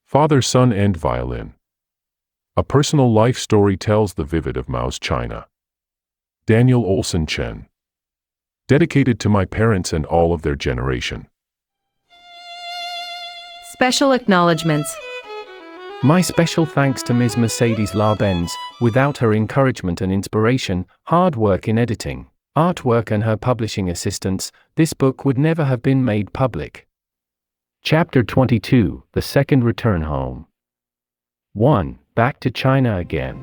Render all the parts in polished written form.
Father, Son, and Violin. A personal life story tells the vivid of Mao's China. Daniel Olson Chen. Dedicated to my parents and all of their generation. Special acknowledgements. My special thanks to Ms. Mercedes Larbenz. Without her encouragement and inspiration, hard work in editing, artwork and her publishing assistance, this book would never have been made public. Chapter 22, The Second Return Home. 1. Back to China again.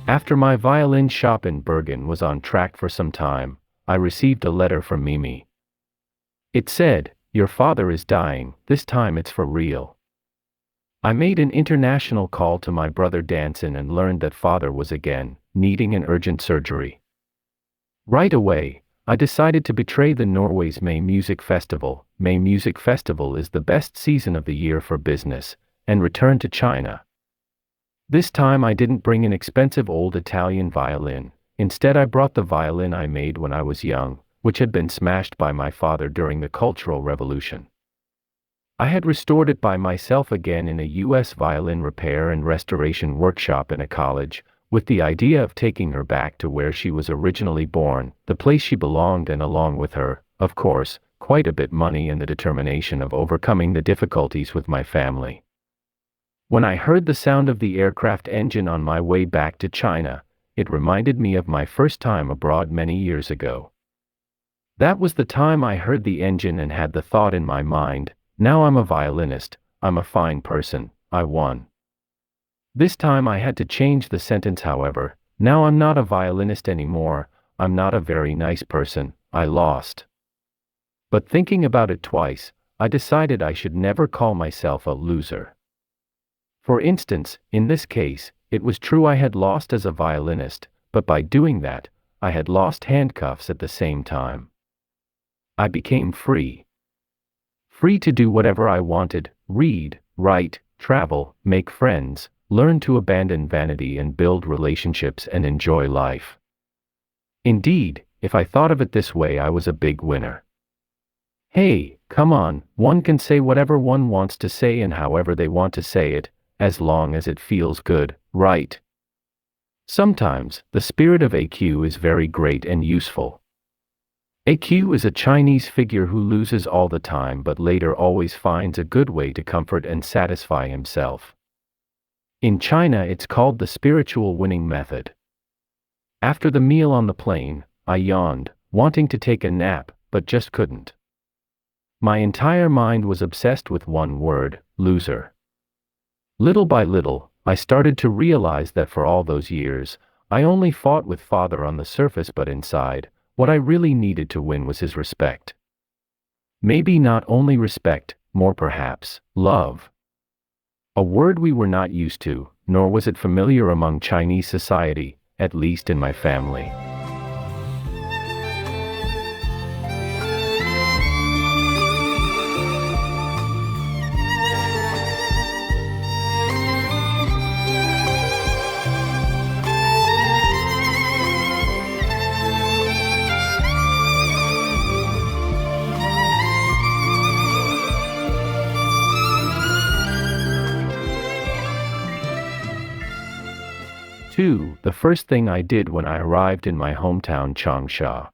After my violin shop in Bergen was on track for some time, I received a letter from Mimi. It said, "Your father is dying, this time it's for real." I made an international call to my brother Danson and learned that father was again needing an urgent surgery. Right away, I decided to betray the Norway's May Music Festival. May Music Festival is the best season of the year for business, and return to China. This time I didn't bring an expensive old Italian violin. Instead I brought the violin I made when I was young, which had been smashed by my father during the Cultural Revolution. I had restored it by myself again in a U.S. violin repair and restoration workshop in a college, with the idea of taking her back to where she was originally born, the place she belonged, and along with her, of course, quite a bit money and the determination of overcoming the difficulties with my family. When I heard the sound of the aircraft engine on my way back to China, it reminded me of my first time abroad many years ago. That was the time I heard the engine and had the thought in my mind, now I'm a violinist, I'm a fine person, I won. This time I had to change the sentence, however, now I'm not a violinist anymore, I'm not a very nice person, I lost. But thinking about it twice, I decided I should never call myself a loser. For instance, in this case, it was true I had lost as a violinist, but by doing that, I had lost handcuffs at the same time. I became free. Free to do whatever I wanted, read, write, travel, make friends, learn to abandon vanity and build relationships and enjoy life. Indeed, if I thought of it this way, I was a big winner. Hey, come on, one can say whatever one wants to say and however they want to say it, as long as it feels good, right? Sometimes, the spirit of AQ is very great and useful. AQ is a Chinese figure who loses all the time but later always finds a good way to comfort and satisfy himself. In China it's called the spiritual winning method. After the meal on the plane, I yawned, wanting to take a nap, but just couldn't. My entire mind was obsessed with one word, loser. Little by little, I started to realize that for all those years, I only fought with father on the surface, but inside, what I really needed to win was his respect. Maybe not only respect, more perhaps, love. A word we were not used to, nor was it familiar among Chinese society, at least in my family. The first thing I did when I arrived in my hometown Changsha.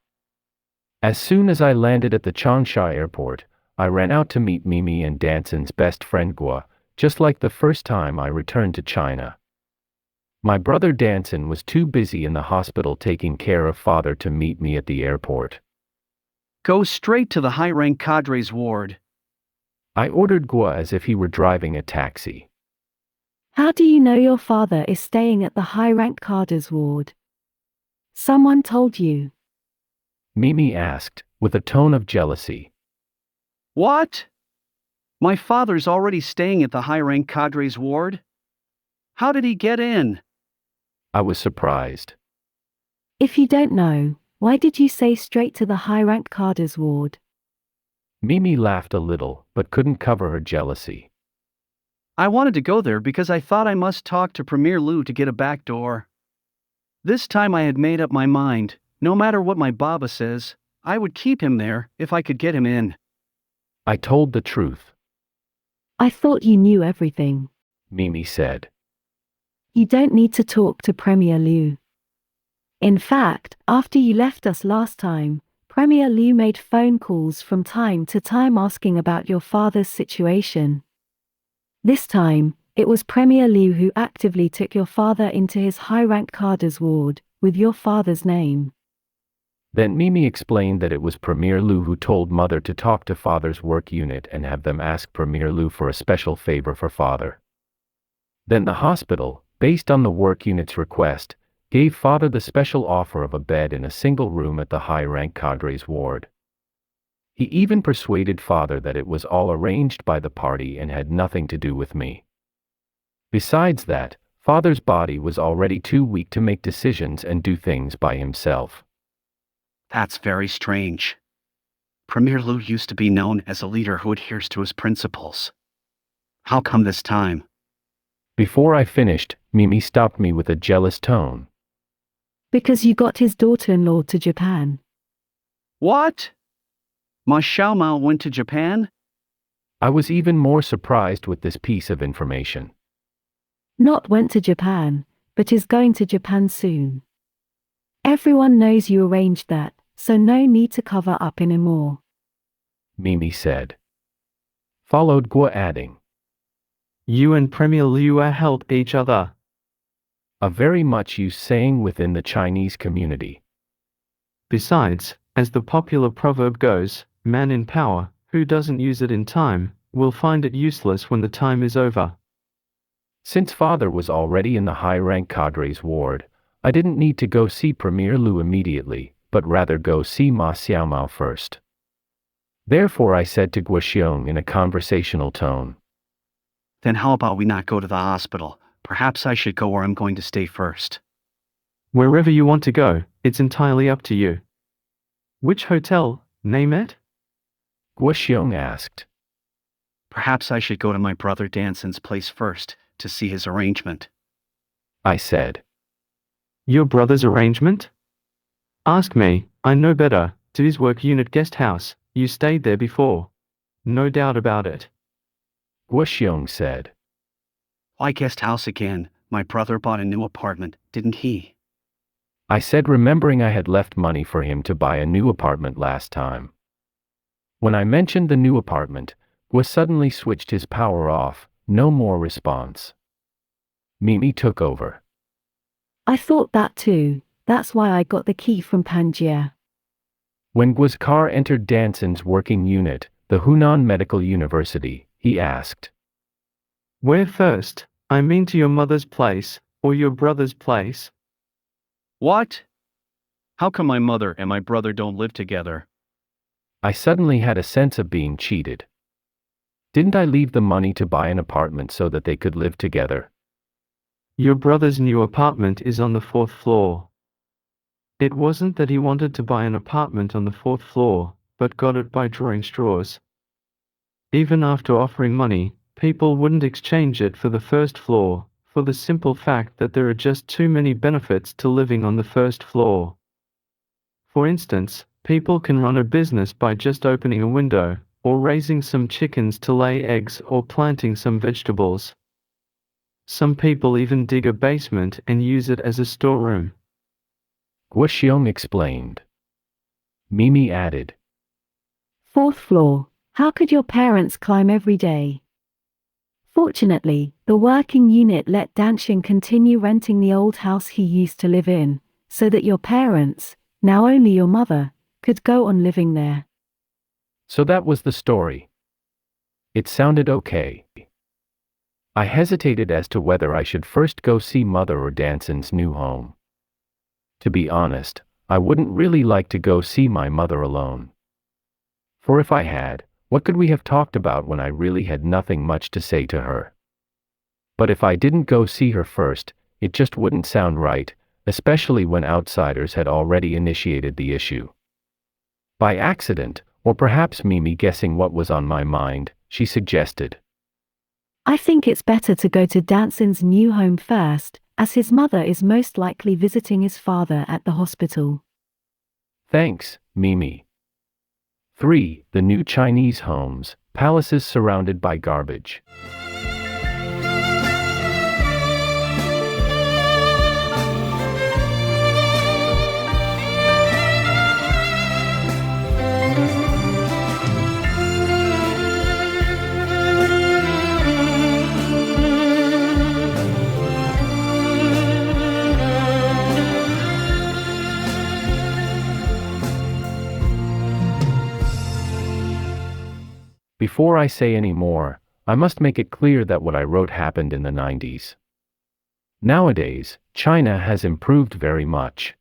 As soon as I landed at the Changsha airport, I ran out to meet Mimi and Danson's best friend Gua, just like the first time I returned to China. My brother Danson was too busy in the hospital taking care of father to meet me at the airport. Go straight to the high-rank cadre's ward. I ordered Gua as if he were driving a taxi. How do you know your father is staying at the high-ranked cadre's ward? Someone told you? Mimi asked, with a tone of jealousy. What? My father's already staying at the high-rank cadre's ward? How did he get in? I was surprised. If you don't know, why did you say straight to the high-rank cadre's ward? Mimi laughed a little, but couldn't cover her jealousy. I wanted to go there because I thought I must talk to Premier Lou to get a back door. This time I had made up my mind, no matter what my Baba says, I would keep him there if I could get him in. I told the truth, I thought you knew everything. Mimi said. You don't need to talk to Premier Liu. In fact, after you left us last time, Premier Liu made phone calls from time to time asking about your father's situation. This time, it was Premier Liu who actively took your father into his high-rank cadre's ward, with your father's name. Then Mimi explained that it was Premier Lou who told Mother to talk to Father's work unit and have them ask Premier Lou for a special favor for Father. Then the hospital, based on the work unit's request, gave Father the special offer of a bed in a single room at the high-rank cadre's ward. He even persuaded Father that it was all arranged by the party and had nothing to do with me. Besides that, Father's body was already too weak to make decisions and do things by himself. That's very strange. Premier Lou used to be known as a leader who adheres to his principles. How come this time? Before I finished, Mimi stopped me with a jealous tone. Because you got his daughter-in-law to Japan. What? Ma Xiaomao went to Japan? I was even more surprised with this piece of information. Not went to Japan, but is going to Japan soon. Everyone knows you arranged that, so no need to cover up anymore. Mimi said. Followed Guo adding. You and Premier Liu help each other. A very much used saying within the Chinese community. Besides, as the popular proverb goes, man in power, who doesn't use it in time, will find it useless when the time is over. Since Father was already in the high-rank cadre's ward, I didn't need to go see Premier Lou immediately, but rather go see Ma Xiaomao first. Therefore I said to Guoxiong in a conversational tone. Then how about we not go to the hospital? Perhaps I should go where I'm going to stay first. Wherever you want to go, it's entirely up to you. Which hotel, name it? Guoxiong asked. Perhaps I should go to my brother Danson's place first, to see his arrangement. I said. Your brother's arrangement? Ask me, I know better, to his work unit guest house, you stayed there before. No doubt about it. Guoxiong said. Why guest house again? My brother bought a new apartment, didn't he? I said, remembering I had left money for him to buy a new apartment last time. When I mentioned the new apartment, Guo suddenly switched his power off, no more response. Mimi took over. I thought that too, that's why I got the key from Panjia. When Guo's car entered Danson's working unit, the Hunan Medical University, he asked. Where first? I mean to your mother's place, or your brother's place? What? How come my mother and my brother don't live together? I suddenly had a sense of being cheated. Didn't I leave the money to buy an apartment so that they could live together? Your brother's new apartment is on the 4th floor. It wasn't that he wanted to buy an apartment on the 4th floor, but got it by drawing straws. Even after offering money, people wouldn't exchange it for the 1st floor, for the simple fact that there are just too many benefits to living on the 1st floor. For instance, people can run a business by just opening a window, or raising some chickens to lay eggs, or planting some vegetables. Some people even dig a basement and use it as a storeroom. Guoxiong explained. Mimi added. 4th floor, how could your parents climb every day? Fortunately, the working unit let Danxing continue renting the old house he used to live in, so that your parents, now only your mother, could go on living there. So that was the story. It sounded okay. I hesitated as to whether I should first go see Mother or Danson's new home. To be honest, I wouldn't really like to go see my mother alone. For if I had, What could we have talked about when I really had nothing much to say to her? But if I didn't go see her first, it just wouldn't sound right, especially when outsiders had already initiated the issue. By accident, or perhaps Mimi guessing what was on my mind, she suggested, I think it's better to go to Danson's new home first, as his mother is most likely visiting his father at the hospital. Thanks, Mimi. 3. The new Chinese homes, palaces surrounded by garbage. Before I say any more, I must make it clear that what I wrote happened in the 90s. Nowadays, China has improved very much.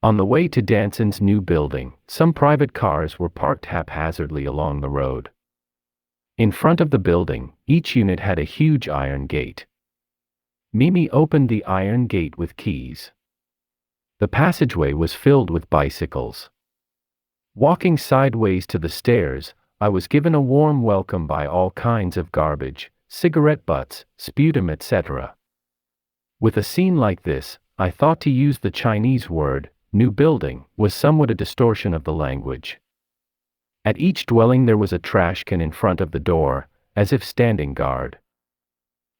On the way to Danson's new building, some private cars were parked haphazardly along the road. In front of the building, each unit had a huge iron gate. Mimi opened the iron gate with keys. The passageway was filled with bicycles. Walking sideways to the stairs, I was given a warm welcome by all kinds of garbage, cigarette butts, sputum, etc. With a scene like this, I thought to use the Chinese word, new building, was somewhat a distortion of the language. At each dwelling there was a trash can in front of the door, as if standing guard.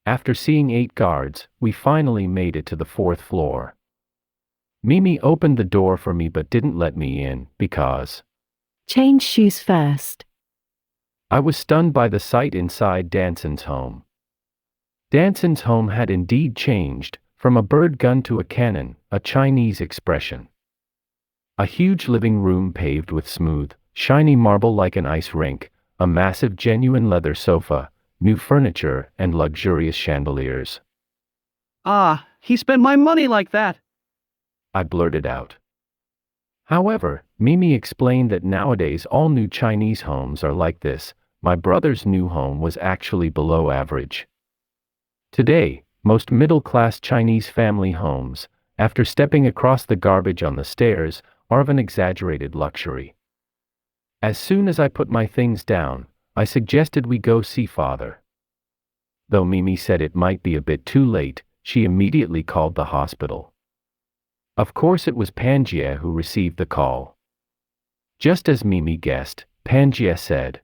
After seeing 8 guards, we finally made it to the 4th floor. Mimi opened the door for me but didn't let me in, because Change shoes first. I was stunned by the sight inside Danson's home. Danson's home had indeed changed, from a bird gun to a cannon, a Chinese expression. A huge living room paved with smooth, shiny marble like an ice rink, a massive genuine leather sofa, new furniture, and luxurious chandeliers. Ah, he spent my money like that. I blurted out. However, Mimi explained that nowadays all new Chinese homes are like this. My brother's new home was actually below average. Today, most middle-class Chinese family homes, after stepping across the garbage on the stairs, are of an exaggerated luxury. As soon as I put my things down, I suggested we go see father. Though Mimi said it might be a bit too late, she immediately called the hospital. Of course it was Panjie who received the call. Just as Mimi guessed, Panjie said,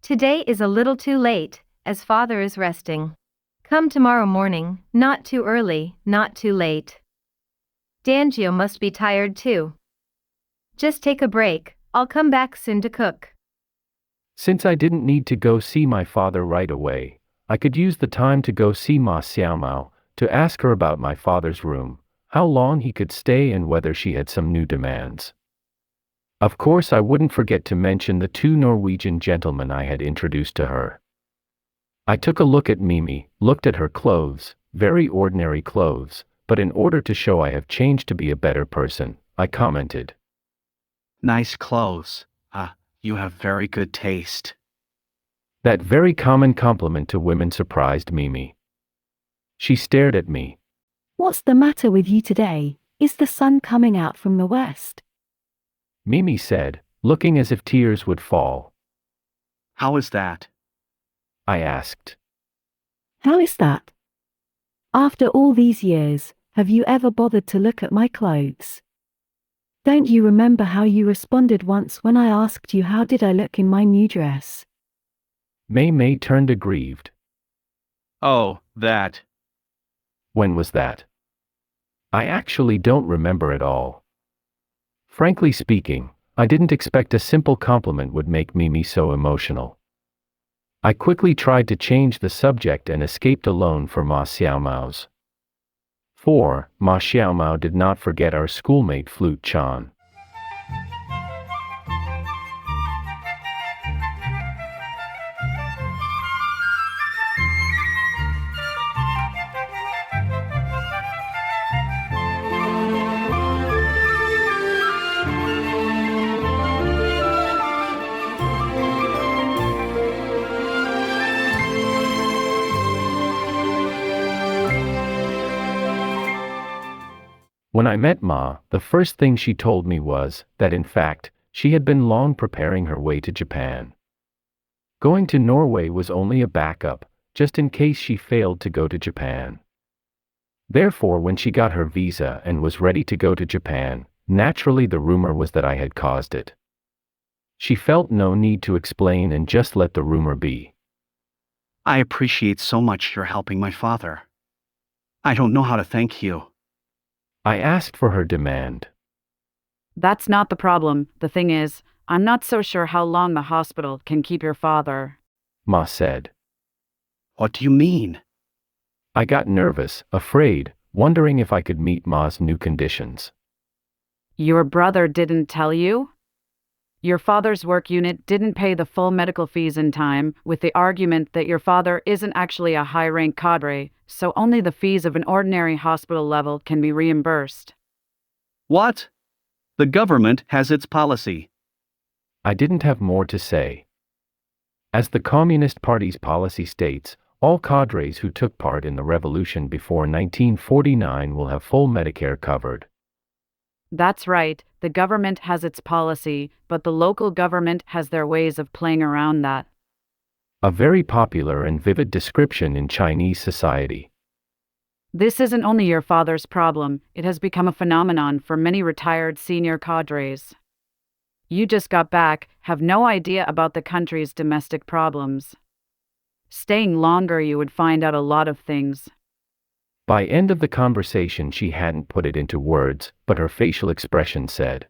Today is a little too late, as father is resting. Come tomorrow morning, not too early, not too late. Dangio must be tired too. Just take a break, I'll come back soon to cook. Since I didn't need to go see my father right away, I could use the time to go see Ma Xiaomao, to ask her about my father's room, how long he could stay and whether she had some new demands. Of course I wouldn't forget to mention the 2 Norwegian gentlemen I had introduced to her. I took a look at Mimi, looked at her clothes, very ordinary clothes, but in order to show I have changed to be a better person, I commented, Nice clothes. You have very good taste. That very common compliment to women surprised Mimi. She stared at me. What's the matter with you today? Is the sun coming out from the west? Mimi said, looking as if tears would fall. How is that? I asked. How is that? After all these years, have you ever bothered to look at my clothes? Don't you remember how you responded once when I asked you how did I look in my new dress? Mei turned aggrieved. Oh, that. When was that? I actually don't remember at all. Frankly speaking, I didn't expect a simple compliment would make Mimi so emotional. I quickly tried to change the subject and escaped alone for Ma Xiaomao's. 4. Ma Xiaomao did not forget our schoolmate Flute John. When I met Ma, the first thing she told me was that in fact, she had been long preparing her way to Japan. Going to Norway was only a backup, just in case she failed to go to Japan. Therefore, when she got her visa and was ready to go to Japan, naturally the rumor was that I had caused it. She felt no need to explain and just let the rumor be. I appreciate so much your helping my father. I don't know how to thank you. I asked for her demand. That's not the problem. The thing is, I'm not so sure how long the hospital can keep your father. Ma said. What do you mean? I got nervous, afraid, wondering if I could meet Ma's new conditions. Your brother didn't tell you? Your father's work unit didn't pay the full medical fees in time, with the argument that your father isn't actually a high-rank cadre, so only the fees of an ordinary hospital level can be reimbursed. What? The government has its policy. I didn't have more to say. As the Communist Party's policy states, all cadres who took part in the revolution before 1949 will have full Medicare covered. That's right, the government has its policy, but the local government has their ways of playing around that. A very popular and vivid description in Chinese society. This isn't only your father's problem, it has become a phenomenon for many retired senior cadres. You just got back, have no idea about the country's domestic problems. Staying longer, you would find out a lot of things. By end of the conversation, she hadn't put it into words, but her facial expression said,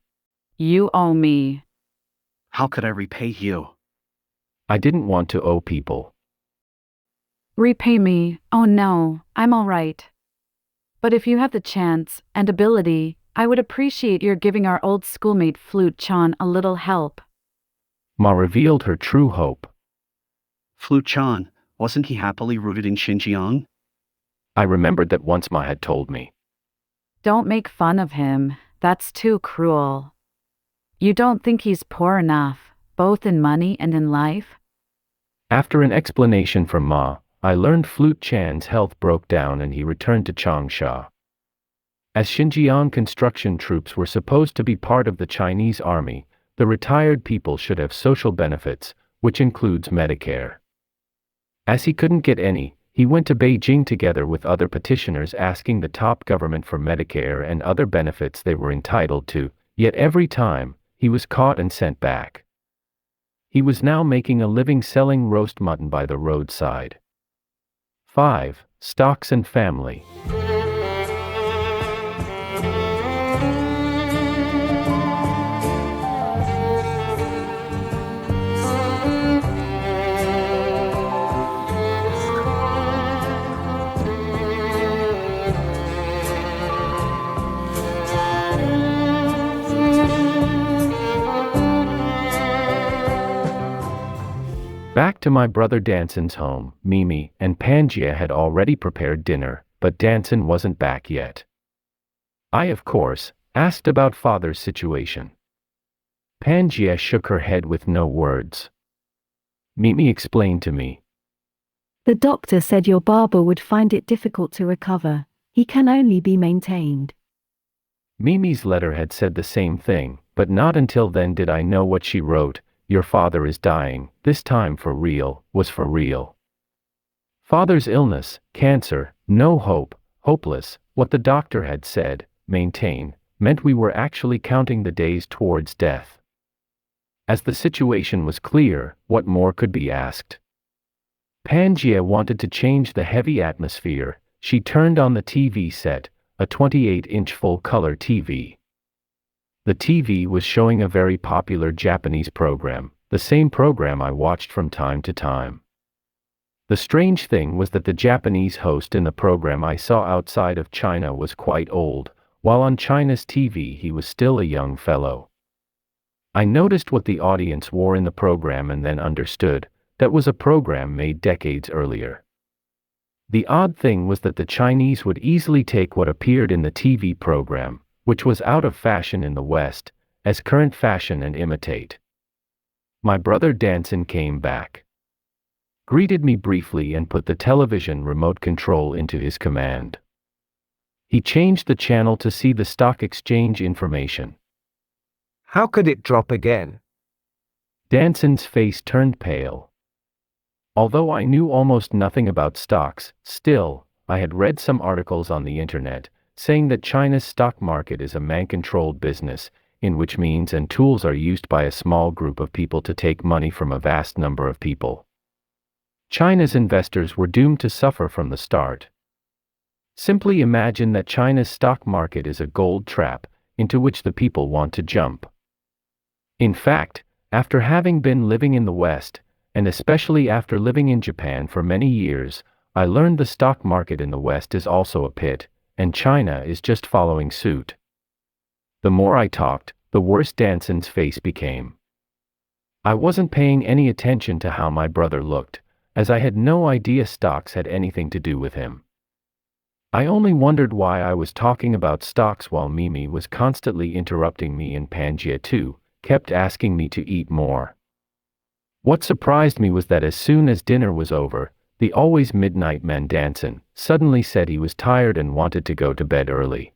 You owe me. How could I repay you? I didn't want to owe people. Repay me? Oh no, I'm all right. But if you have the chance and ability, I would appreciate your giving our old schoolmate Flute John a little help. Ma revealed her true hope. Flute John, wasn't he happily rooted in Xinjiang? I remembered that once Ma had told me. Don't make fun of him, that's too cruel. You don't think he's poor enough, both in money and in life? After an explanation from Ma, I learned Flute Chan's health broke down and he returned to Changsha. As Xinjiang construction troops were supposed to be part of the Chinese army, the retired people should have social benefits, which includes Medicare. As he couldn't get any, he went to Beijing together with other petitioners asking the top government for Medicare and other benefits they were entitled to, yet every time, he was caught and sent back. He was now making a living selling roast mutton by the roadside. 5. Stocks and family. Back to my brother Danson's home, Mimi and Pangaea had already prepared dinner, but Danson wasn't back yet. I, of course, asked about father's situation. Pangaea shook her head with no words. Mimi explained to me. The doctor said your barber would find it difficult to recover. He can only be maintained. Mimi's letter had said the same thing, but not until then did I know what she wrote. Your father is dying, this time for real, was for real. Father's illness, cancer, no hope, hopeless, what the doctor had said, maintain, meant we were actually counting the days towards death. As the situation was clear, what more could be asked? Pangaea wanted to change the heavy atmosphere. She turned on the TV set, a 28-inch full-color TV. The TV was showing a very popular Japanese program, the same program I watched from time to time. The strange thing was that the Japanese host in the program I saw outside of China was quite old, while on China's TV he was still a young fellow. I noticed what the audience wore in the program and then understood that was a program made decades earlier. The odd thing was that the Chinese would easily take what appeared in the TV program, which was out of fashion in the West, as current fashion and imitate. My brother Danson came back, greeted me briefly and put the television remote control into his command. He changed the channel to see the stock exchange information. How could it drop again? Danson's face turned pale. Although I knew almost nothing about stocks, still, I had read some articles on the internet saying that China's stock market is a man-controlled business, in which means and tools are used by a small group of people to take money from a vast number of people. China's investors were doomed to suffer from the start. Simply imagine that China's stock market is a gold trap into which the people want to jump. In fact, after having been living in the West, and especially after living in Japan for many years, I learned the stock market in the West is also a pit, and China is just following suit. The more I talked, the worse Danson's face became. I wasn't paying any attention to how my brother looked, as I had no idea stocks had anything to do with him. I only wondered why I was talking about stocks while Mimi was constantly interrupting me, and Pangaea too kept asking me to eat more. What surprised me was that as soon as dinner was over, the always midnight man Danson suddenly said he was tired and wanted to go to bed early.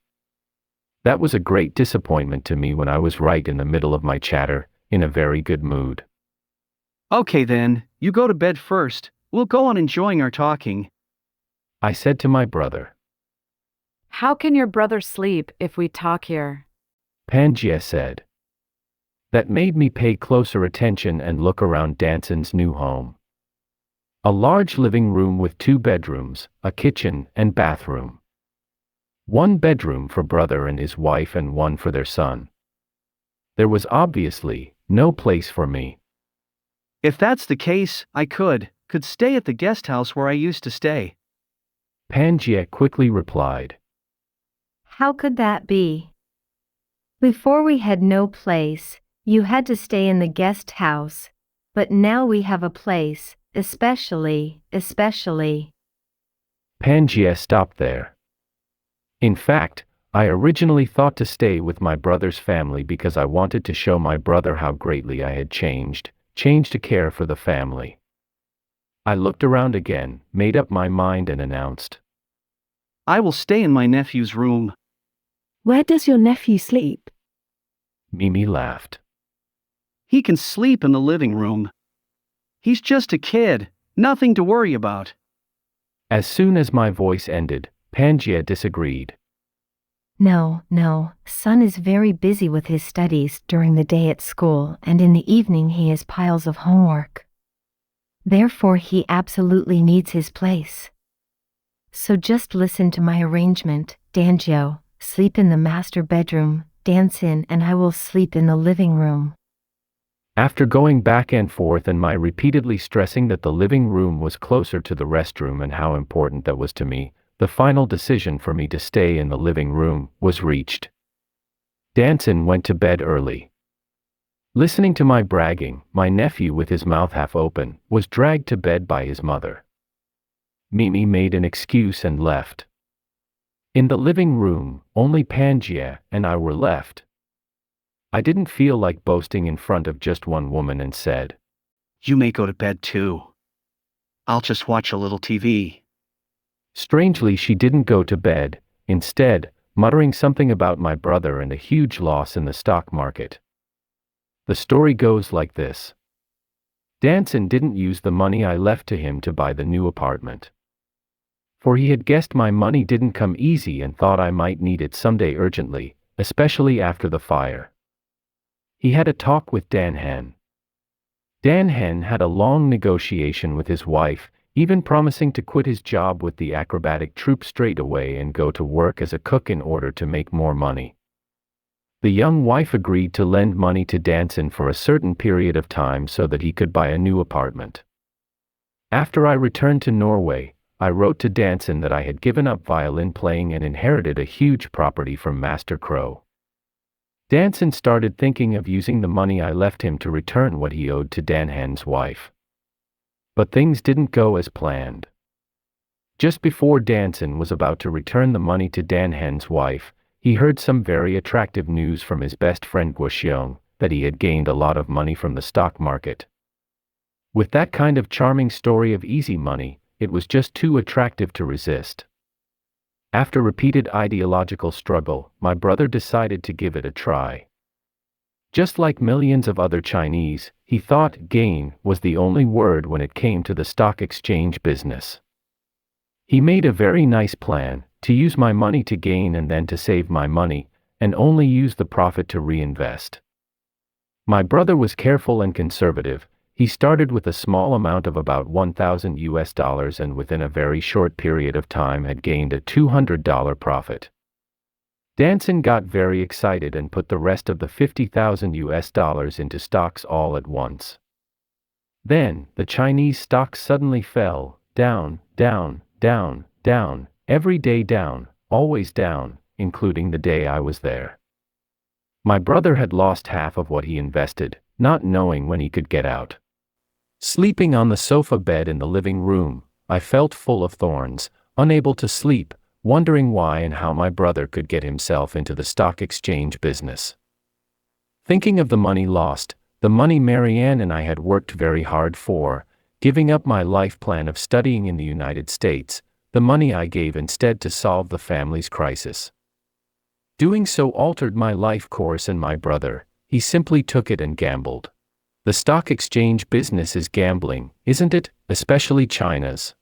That was a great disappointment to me when I was right in the middle of my chatter, in a very good mood. Okay then, you go to bed first, we'll go on enjoying our talking, I said to my brother. How can your brother sleep if we talk here? Pangaea said. That made me pay closer attention and look around Danson's new home. A large living room with 2 bedrooms, a kitchen and bathroom. 1 bedroom for brother and his wife and 1 for their son. There was obviously no place for me. If that's the case, I could stay at the guest house where I used to stay. Pangaea quickly replied. How could that be? Before we had no place, you had to stay in the guest house, but now we have a place, especially. Pangaea stopped there. In fact, I originally thought to stay with my brother's family because I wanted to show my brother how greatly I had changed to care for the family. I looked around again, made up my mind and announced, I will stay in my nephew's room. Where does your nephew sleep? Mimi laughed. He can sleep in the living room. He's just a kid, nothing to worry about. As soon as my voice ended, Pangaea disagreed. No, son is very busy with his studies during the day at school, and in the evening he has piles of homework. Therefore he absolutely needs his place. So just listen to my arrangement, Danjo, sleep in the master bedroom, Danson and I will sleep in the living room. After going back and forth and my repeatedly stressing that the living room was closer to the restroom and how important that was to me, the final decision for me to stay in the living room was reached. Danson went to bed early. Listening to my bragging, my nephew with his mouth half open was dragged to bed by his mother. Mimi made an excuse and left. In the living room, only Pangaea and I were left. I didn't feel like boasting in front of just one woman and said, You may go to bed too. I'll just watch a little TV. Strangely, she didn't go to bed, instead, muttering something about my brother and a huge loss in the stock market. The story goes like this. Danson didn't use the money I left to him to buy the new apartment. For he had guessed my money didn't come easy and thought I might need it someday urgently, especially after the fire. He had a talk with Dan Hen. Dan Hen had a long negotiation with his wife, even promising to quit his job with the acrobatic troupe straight away and go to work as a cook in order to make more money. The young wife agreed to lend money to Danson for a certain period of time so that he could buy a new apartment. After I returned to Norway, I wrote to Danson that I had given up violin playing and inherited a huge property from Master Crow. Danson started thinking of using the money I left him to return what he owed to Dan Hen's wife. But things didn't go as planned. Just before Danson was about to return the money to Dan Hen's wife, he heard some very attractive news from his best friend Guoxiong, that he had gained a lot of money from the stock market. With that kind of charming story of easy money, it was just too attractive to resist. After repeated ideological struggle, my brother decided to give it a try. Just like millions of other Chinese, he thought gain was the only word when it came to the stock exchange business. He made a very nice plan, to use my money to gain and then to save my money, and only use the profit to reinvest. My brother was careful and conservative. He started with a small amount of about $1,000 and within a very short period of time had gained a $200 profit. Danson got very excited and put the rest of the $50,000 into stocks all at once. Then, the Chinese stocks suddenly fell, down, down, down, down, every day down, always down, including the day I was there. My brother had lost half of what he invested, not knowing when he could get out. Sleeping on the sofa bed in the living room, I felt full of thorns, unable to sleep, wondering why and how my brother could get himself into the stock exchange business. Thinking of the money lost, the money Marianne and I had worked very hard for, giving up my life plan of studying in the United States, the money I gave instead to solve the family's crisis. Doing so altered my life course, and my brother, he simply took it and gambled. The stock exchange business is gambling, isn't it, especially China's?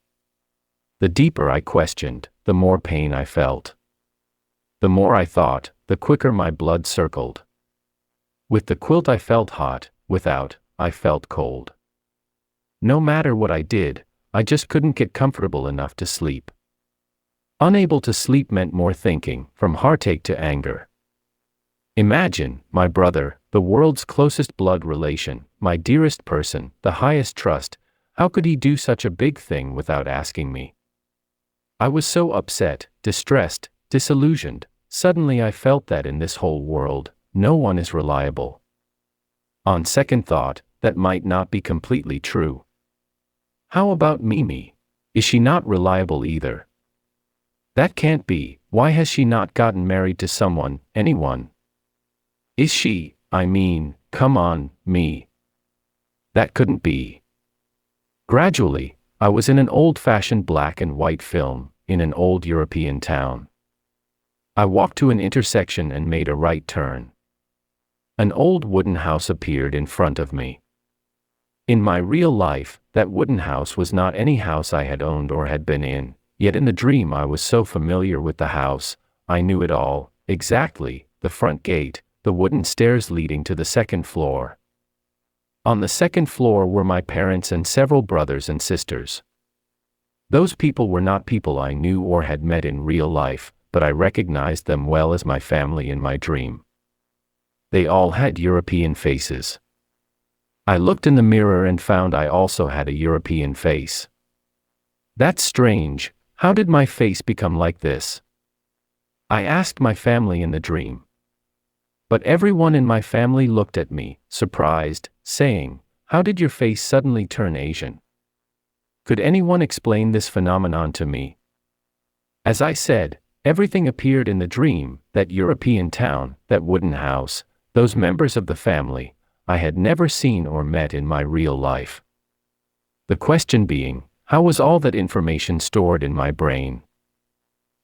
The deeper I questioned, the more pain I felt. The more I thought, the quicker my blood circled. With the quilt I felt hot, without, I felt cold. No matter what I did, I just couldn't get comfortable enough to sleep. Unable to sleep meant more thinking, from heartache to anger. Imagine, my brother, the world's closest blood relation, my dearest person, the highest trust, how could he do such a big thing without asking me? I was so upset, distressed, disillusioned. Suddenly I felt that in this whole world, no one is reliable. On second thought, that might not be completely true. How about Mimi? Is she not reliable either? That can't be. Why has she not gotten married to someone, anyone? Is she, I mean, come on, me. That couldn't be. Gradually, I was in an old-fashioned black and white film, in an old European town. I walked to an intersection and made a right turn. An old wooden house appeared in front of me. In my real life, that wooden house was not any house I had owned or had been in, yet in the dream I was so familiar with the house, I knew it all, exactly, the front gate, the wooden stairs leading to the second floor. On the second floor were my parents and several brothers and sisters. Those people were not people I knew or had met in real life, but I recognized them well as my family in my dream. They all had European faces. I looked in the mirror and found I also had a European face. That's strange. How did my face become like this? I asked my family in the dream. But everyone in my family looked at me, surprised, saying, "How did your face suddenly turn Asian?" Could anyone explain this phenomenon to me? As I said, everything appeared in the dream, that European town, that wooden house, those members of the family, I had never seen or met in my real life. The question being, how was all that information stored in my brain?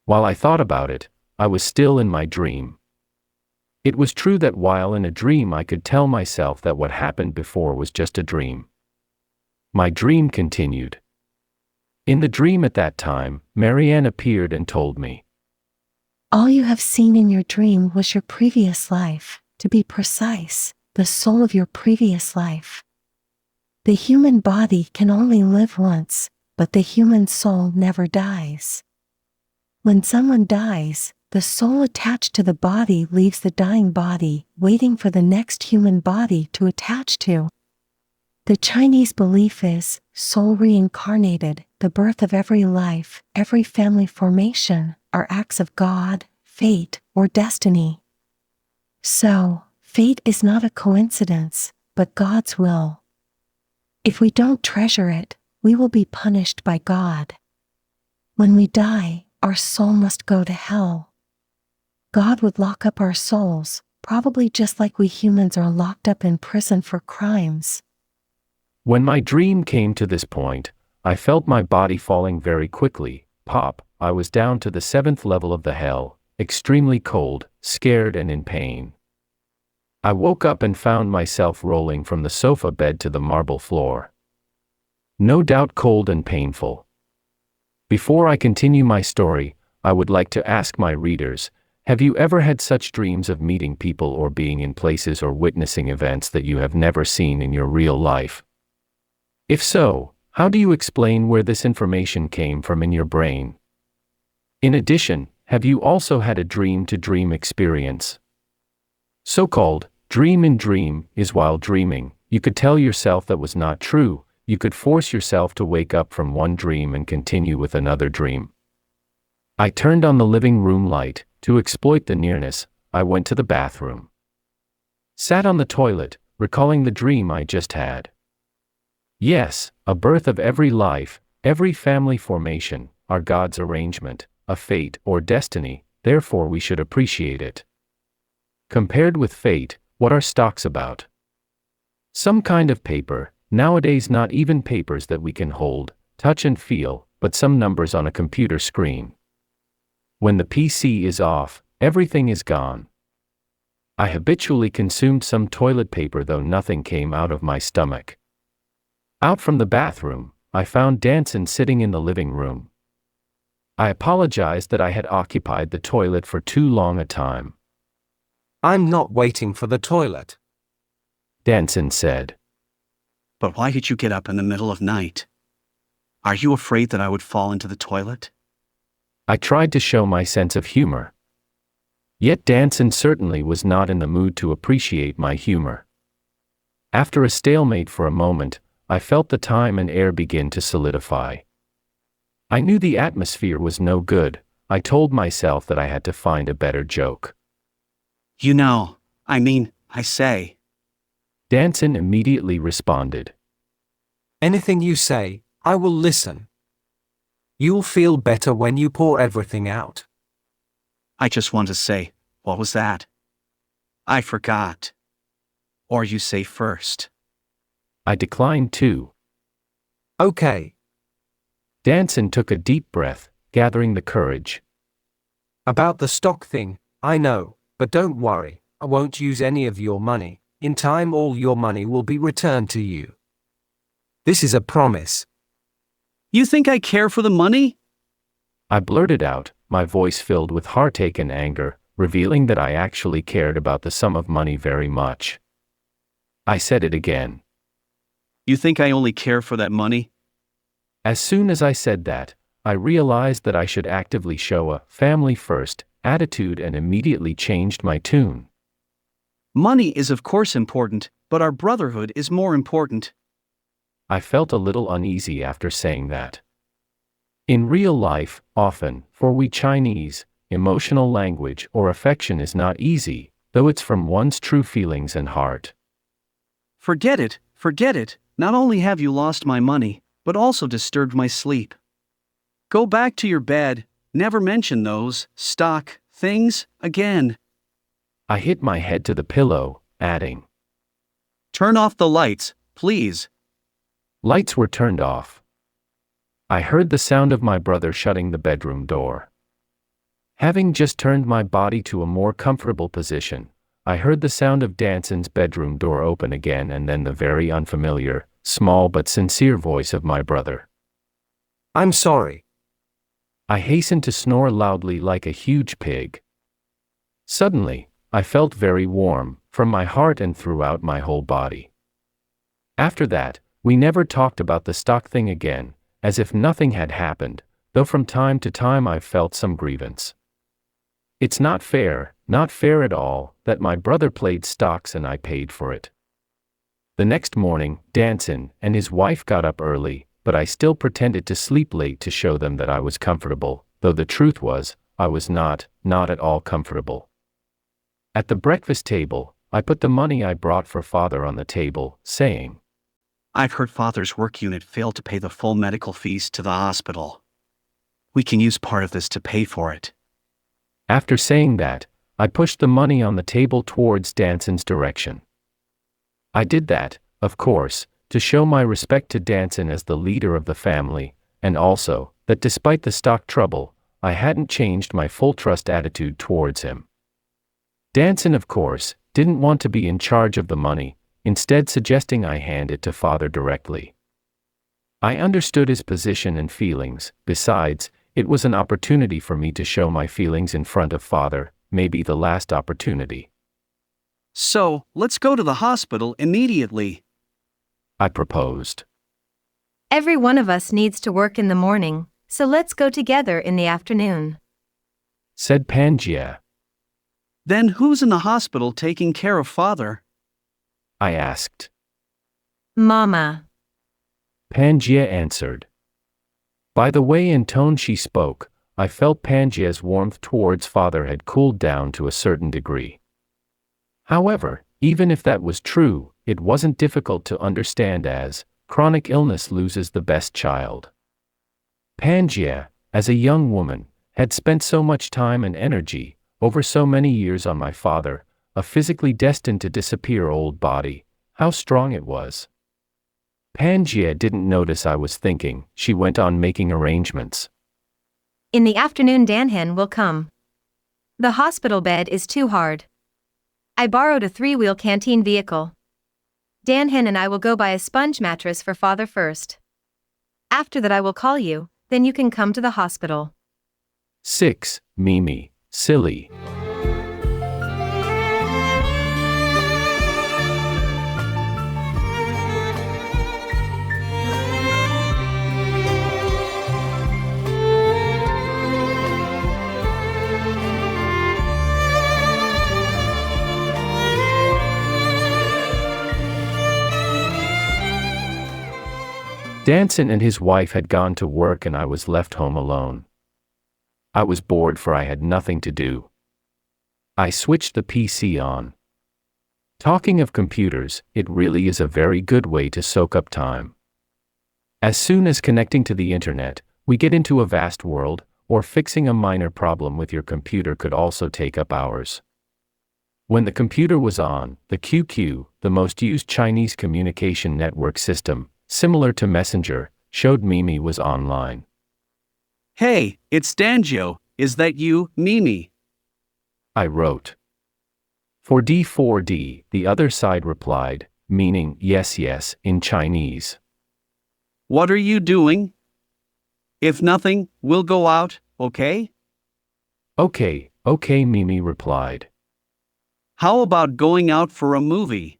While I thought about it, I was still in my dream. It was true that while in a dream I could tell myself that what happened before was just a dream. My dream continued. In the dream at that time, Marianne appeared and told me, All you have seen in your dream was your previous life, to be precise, the soul of your previous life. The human body can only live once, but the human soul never dies. When someone dies, the soul attached to the body leaves the dying body, waiting for the next human body to attach to. The Chinese belief is, soul reincarnated, the birth of every life, every family formation, are acts of God, fate, or destiny. So, fate is not a coincidence, but God's will. If we don't treasure it, we will be punished by God. When we die, our soul must go to hell. God would lock up our souls, probably just like we humans are locked up in prison for crimes. When my dream came to this point, I felt my body falling very quickly, Pop, I was down to the 7th level of the hell, extremely cold, scared and in pain. I woke up and found myself rolling from the sofa bed to the marble floor. No doubt cold and painful. Before I continue my story, I would like to ask my readers, have you ever had such dreams of meeting people or being in places or witnessing events that you have never seen in your real life? If so, how do you explain where this information came from in your brain? In addition, have you also had a dream-to-dream experience? So-called dream in dream is while dreaming, you could tell yourself that was not true, you could force yourself to wake up from one dream and continue with another dream. I turned on the living room light. To exploit the nearness, I went to the bathroom. Sat on the toilet, recalling the dream I just had. Yes, a birth of every life, every family formation, are God's arrangement, a fate or destiny, therefore we should appreciate it. Compared with fate, what are stocks about? Some kind of paper, nowadays not even papers that we can hold, touch and feel, but some numbers on a computer screen. When the PC is off, everything is gone. I habitually consumed some toilet paper though nothing came out of my stomach. Out from the bathroom, I found Danson sitting in the living room. I apologized that I had occupied the toilet for too long a time. I'm not waiting for the toilet, Danson said. But why did you get up in the middle of night? Are you afraid that I would fall into the toilet? I tried to show my sense of humor. Yet Danson certainly was not in the mood to appreciate my humor. After a stalemate for a moment, I felt the time and air begin to solidify. I knew the atmosphere was no good. I told myself that I had to find a better joke. I say. Danson immediately responded. Anything you say, I will listen. You'll feel better when you pour everything out. I just want to say, what was that? I forgot. Or you say first. I declined too. Okay. Danson took a deep breath, gathering the courage. About the stock thing, I know, but don't worry, I won't use any of your money. In time all your money will be returned to you. This is a promise. You think I care for the money? I blurted out, my voice filled with heartache and anger, revealing that I actually cared about the sum of money very much. I said it again. You think I only care for that money? As soon as I said that, I realized that I should actively show a family-first attitude and immediately changed my tune. Money is of course important, but our brotherhood is more important. I felt a little uneasy after saying that. In real life, often, for we Chinese, emotional language or affection is not easy, though it's from one's true feelings and heart. Forget it. Not only have you lost my money, but also disturbed my sleep. Go back to your bed, never mention those stock things again. I hit my head to the pillow, adding, Turn off the lights, please. Lights were turned off. I heard the sound of my brother shutting the bedroom door. Having just turned my body to a more comfortable position, I heard the sound of Danson's bedroom door open again and then the very unfamiliar, small but sincere voice of my brother. I'm sorry. I hastened to snore loudly like a huge pig. Suddenly, I felt very warm, from my heart and throughout my whole body. After that, we never talked about the stock thing again, as if nothing had happened, though from time to time I felt some grievance. It's not fair at all, that my brother played stocks and I paid for it. The next morning, Danson and his wife got up early, but I still pretended to sleep late to show them that I was comfortable, though the truth was, I was not at all comfortable. At the breakfast table, I put the money I brought for Father on the table, saying, I've heard Father's work unit failed to pay the full medical fees to the hospital. We can use part of this to pay for it. After saying that, I pushed the money on the table towards Danson's direction. I did that, of course, to show my respect to Danson as the leader of the family, and also, that despite the stock trouble, I hadn't changed my full trust attitude towards him. Danson, of course, didn't want to be in charge of the money, instead suggesting I hand it to father directly. I understood his position and feelings. Besides, it was an opportunity for me to show my feelings in front of father, maybe the last opportunity. So, let's go to the hospital immediately. I proposed. Every one of us needs to work in the morning, so let's go together in the afternoon, Said Pangaea. Then who's in the hospital taking care of father? I asked. Mama. Pangaea answered. By the way and tone she spoke, I felt Pangaea's warmth towards father had cooled down to a certain degree. However, even if that was true, it wasn't difficult to understand as chronic illness loses the best child. Pangaea, as a young woman, had spent so much time and energy, over so many years on my father, a physically destined to disappear old body. How strong it was. Pangaea didn't notice I was thinking. She went on making arrangements. In the afternoon Danhan will come. The hospital bed is too hard. I borrowed a 3-wheel canteen vehicle. Danhan and I will go buy a sponge mattress for father first. After that I will call you, then you can come to the hospital. 6. Mimi, silly. Danson and his wife had gone to work and I was left home alone. I was bored for I had nothing to do. I switched the PC on. Talking of computers, it really is a very good way to soak up time. As soon as connecting to the internet, we get into a vast world, or fixing a minor problem with your computer could also take up hours. When the computer was on, the QQ, the most used Chinese communication network system, similar to Messenger, showed Mimi was online. Hey, it's Danjo, is that you, Mimi? I wrote. 4D, the other side replied, meaning yes, yes, in Chinese. What are you doing? If nothing, we'll go out, okay? Okay, Mimi replied. How about going out for a movie?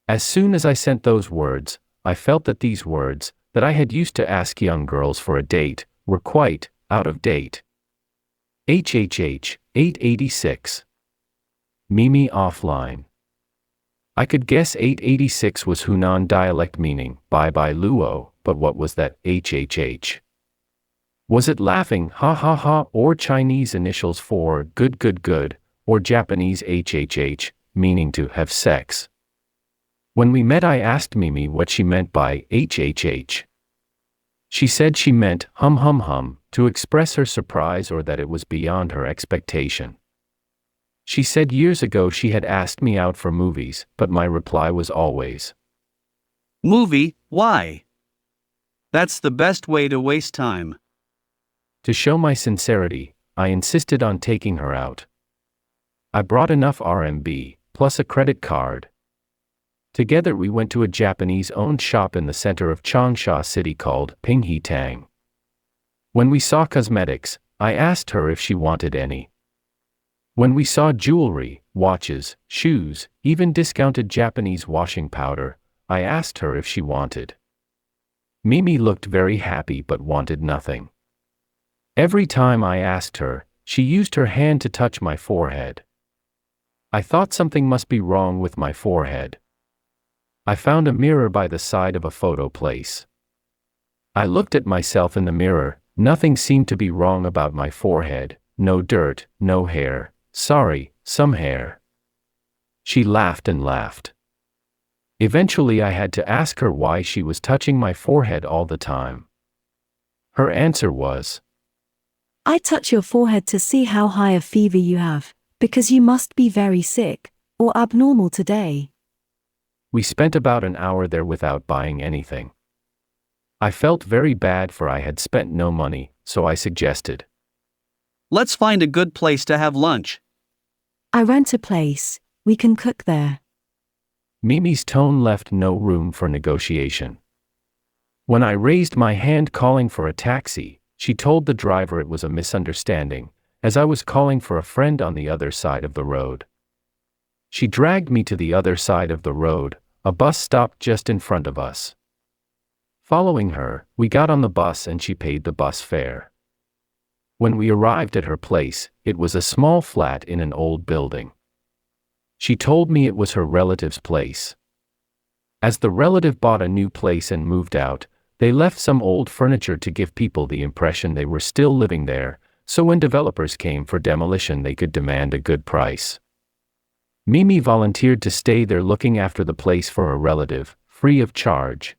As soon as I sent those words, I felt that these words, that I had used to ask young girls for a date, were quite out of date. HHH, 886. Mimi offline. I could guess 886 was Hunan dialect meaning, bye bye Luo, but what was that HHH? Was it laughing, ha ha ha, or Chinese initials for good, or Japanese HHH, meaning to have sex? When we met I asked Mimi what she meant by HHH. She said she meant hum, to express her surprise or that it was beyond her expectation. She said years ago she had asked me out for movies, but my reply was always, Movie, why? That's the best way to waste time. To show my sincerity, I insisted on taking her out. I brought enough RMB, plus a credit card. Together we went to a Japanese-owned shop in the center of Changsha City called Pinghe Tang. When we saw cosmetics, I asked her if she wanted any. When we saw jewelry, watches, shoes, even discounted Japanese washing powder, I asked her if she wanted. Mimi looked very happy but wanted nothing. Every time I asked her, she used her hand to touch my forehead. I thought something must be wrong with my forehead. I found a mirror by the side of a photo place. I looked at myself in the mirror, nothing seemed to be wrong about my forehead, no dirt, no hair, sorry, some hair. She laughed and laughed. Eventually I had to ask her why she was touching my forehead all the time. Her answer was, I touch your forehead to see how high a fever you have, because you must be very sick, or abnormal today. We spent about an hour there without buying anything. I felt very bad for I had spent no money, so I suggested. Let's find a good place to have lunch. I rent a place, we can cook there. Mimi's tone left no room for negotiation. When I raised my hand calling for a taxi, she told the driver it was a misunderstanding, as I was calling for a friend on the other side of the road. She dragged me to the other side of the road. A bus stopped just in front of us. Following her, we got on the bus and she paid the bus fare. When we arrived at her place, it was a small flat in an old building. She told me it was her relative's place. As the relative bought a new place and moved out, they left some old furniture to give people the impression they were still living there, so when developers came for demolition they could demand a good price. Mimi volunteered to stay there looking after the place for a relative, free of charge.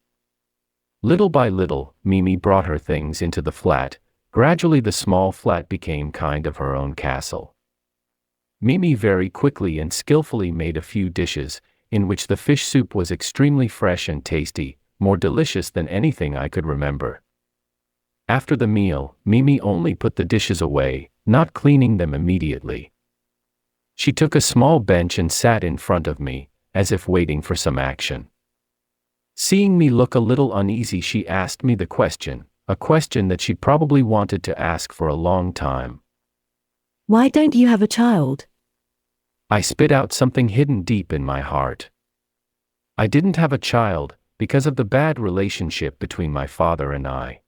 Little by little, Mimi brought her things into the flat. Gradually the small flat became kind of her own castle. Mimi very quickly and skillfully made a few dishes, in which the fish soup was extremely fresh and tasty, more delicious than anything I could remember. After the meal, Mimi only put the dishes away, not cleaning them immediately. She took a small bench and sat in front of me, as if waiting for some action. Seeing me look a little uneasy, she asked me the question, a question that she probably wanted to ask for a long time. Why don't you have a child? I spit out something hidden deep in my heart. I didn't have a child, because of the bad relationship between my father and I.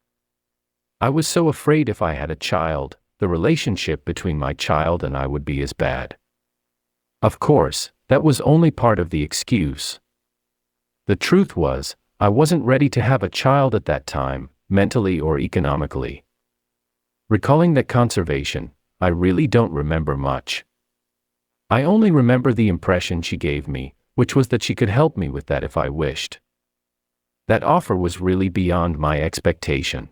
I was so afraid if I had a child, the relationship between my child and I would be as bad. Of course, that was only part of the excuse. The truth was, I wasn't ready to have a child at that time, mentally or economically. Recalling that conversation, I really don't remember much. I only remember the impression she gave me, which was that she could help me with that if I wished. That offer was really beyond my expectation.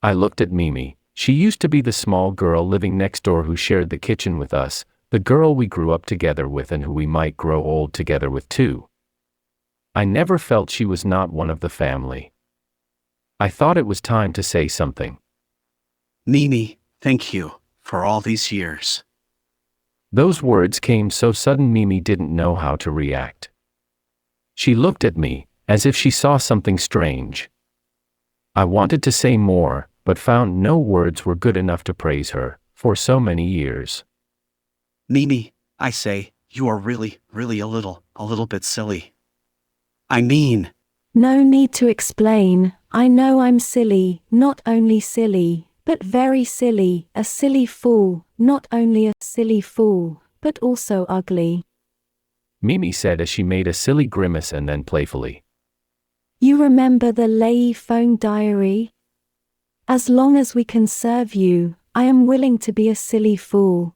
I looked at Mimi. She used to be the small girl living next door who shared the kitchen with us, the girl we grew up together with and who we might grow old together with too. I never felt she was not one of the family. I thought it was time to say something. Mimi, thank you for all these years. Those words came so sudden Mimi didn't know how to react. She looked at me, as if she saw something strange. I wanted to say more, but found no words were good enough to praise her, for so many years. Mimi, I say, you are really a little bit silly. I mean... No need to explain, I know I'm silly, not only silly, but very silly, a silly fool, not only a silly fool, but also ugly. Mimi said as she made a silly grimace and then playfully. You remember the Lei Feng diary? As long as we can serve you, I am willing to be a silly fool.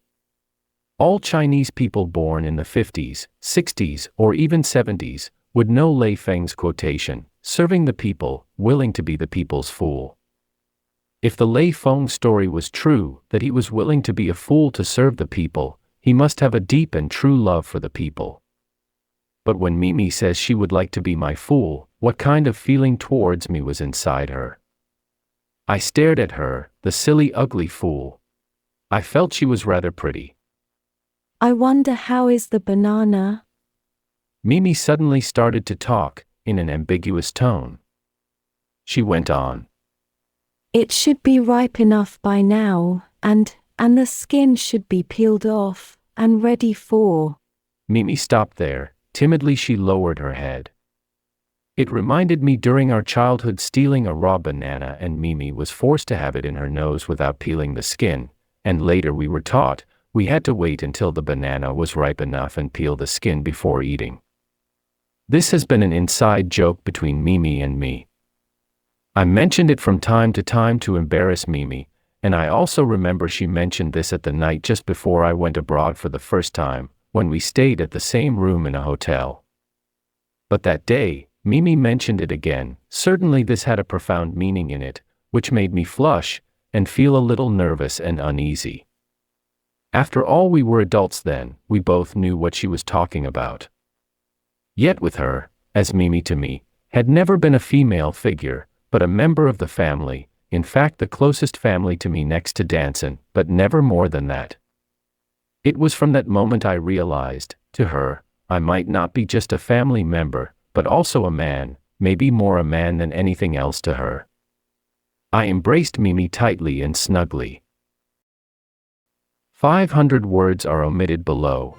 All Chinese people born in the 50s, 60s, or even 70s would know Lei Feng's quotation, serving the people, willing to be the people's fool. If the Lei Feng story was true, that he was willing to be a fool to serve the people, he must have a deep and true love for the people. But when Mimi says she would like to be my fool, what kind of feeling towards me was inside her? I stared at her, the silly ugly fool. I felt she was rather pretty. I wonder how is the banana? Mimi suddenly started to talk, in an ambiguous tone. She went on. It should be ripe enough by now, and the skin should be peeled off, and ready for... Mimi stopped there. Timidly she lowered her head. It reminded me during our childhood stealing a raw banana and Mimi was forced to have it in her nose without peeling the skin, and later we were taught we had to wait until the banana was ripe enough and peel the skin before eating. This has been an inside joke between Mimi and me. I mentioned it from time to time to embarrass Mimi, and I also remember she mentioned this at the night just before I went abroad for the first time, when we stayed at the same room in a hotel. But that day, Mimi mentioned it again. Certainly this had a profound meaning in it, which made me flush, and feel a little nervous and uneasy. After all, we were adults then, we both knew what she was talking about. Yet with her, as Mimi to me, had never been a female figure, but a member of the family, in fact the closest family to me next to dancing, but never more than that. It was from that moment I realized, to her, I might not be just a family member, but also a man, maybe more a man than anything else to her. I embraced Mimi tightly and snugly. 500 words are omitted below.